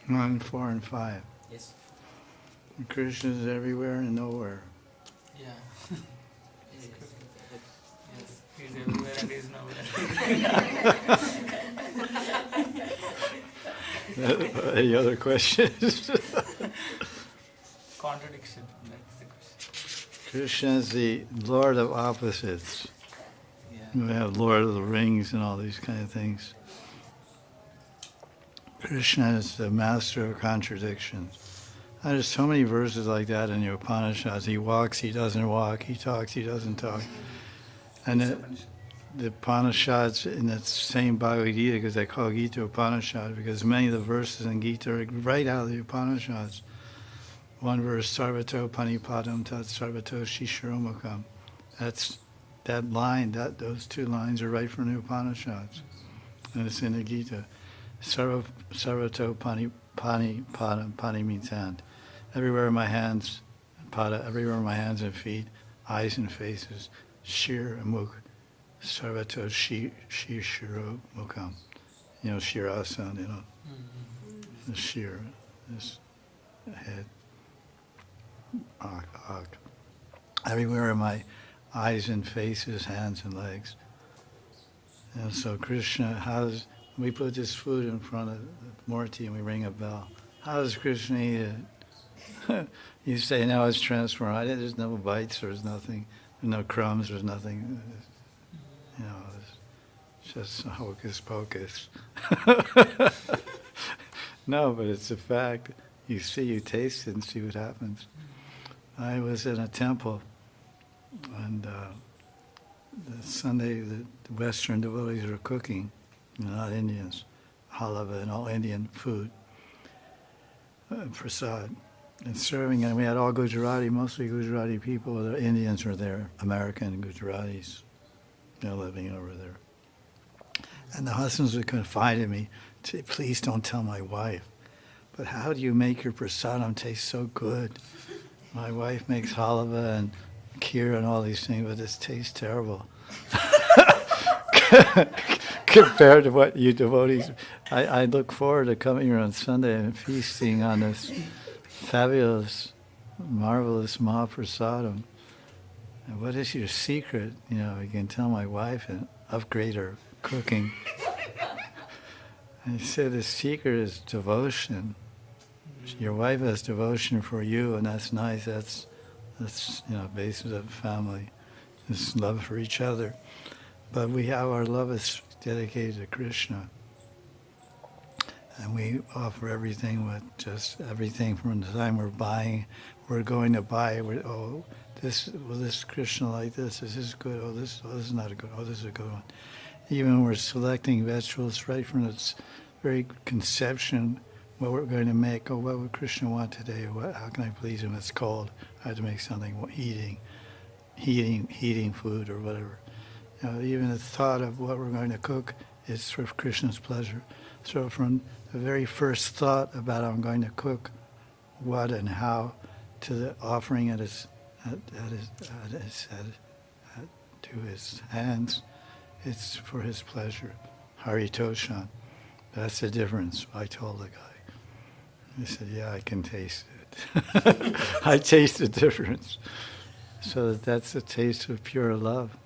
1, 4, and 5. Yes. And Krishna is everywhere and nowhere. Yeah. Yes, he's everywhere and he's nowhere. Any other questions? Contradiction, that's the question. Krishna is the Lord of opposites. Yeah. We have Lord of the Rings and all these kind of things. Krishna is the master of contradictions. And there's so many verses like that in the Upanishads. He walks, he doesn't walk. He talks, he doesn't talk. And the Upanishads in that same Bhagavad Gita, because they call Gita Upanishad, because many of the verses in Gita are right out of the Upanishads. One verse, Sarvato Panipadam Tat Sarvato Shishiromakam. That's that line, those two lines are right from the Upanishads. And it's in the Gita. Sarvato Panipadam, Pani means hand. Everywhere in my hands, Pada, everywhere in my hands and feet, eyes and faces, Shir and Mukh. Sarvato Shiro Mukam. You know, Shirasana, you know. The Shir, this head. Ak. Everywhere in my eyes and faces, hands and legs. And so Krishna, we put this food in front of the Murti and we ring a bell. How does Krishna eat it? You say, now it's transformed. There's no bites, there's nothing. There's no crumbs, there's nothing. You know, it's just hocus pocus. No, but it's a fact. You see, you taste it and see what happens. I was in a temple, and the Sunday the Western devotees were cooking, not Indians, halava and all Indian food, prasad, and serving. And we had all Gujarati, mostly Gujarati people. The Indians were there, American Gujaratis, living over there. And the husbands would confide in me, say, please don't tell my wife. But how do you make your prasadam taste so good? My wife makes halava and kheer and all these things, but it tastes terrible. Compared to what you devotees... I look forward to coming here on Sunday and feasting on this fabulous, marvelous Mahaprasadam. And what is your secret? You can tell my wife and upgrade her cooking. And he said the secret is devotion. Your wife has devotion for you, and that's nice. That's basis of family. It's love for each other. But our love is dedicated to Krishna. And we offer everything from the time we're going to buy. This Krishna like this. Is this good? Oh, this is not a good. Oh, this is a good one. Even when we're selecting vegetables right from its very conception, what we're going to make. Oh, what would Krishna want today? How can I please him? It's cold. I have to make something heating food or whatever. Even the thought of what we're going to cook is for Krishna's pleasure. So from the very first thought about I'm going to cook what and how to the offering to his hands, it's for his pleasure. Haritoshan. That's the difference, I told the guy. He said, yeah, I can taste it. I taste the difference. So that's the taste of pure love.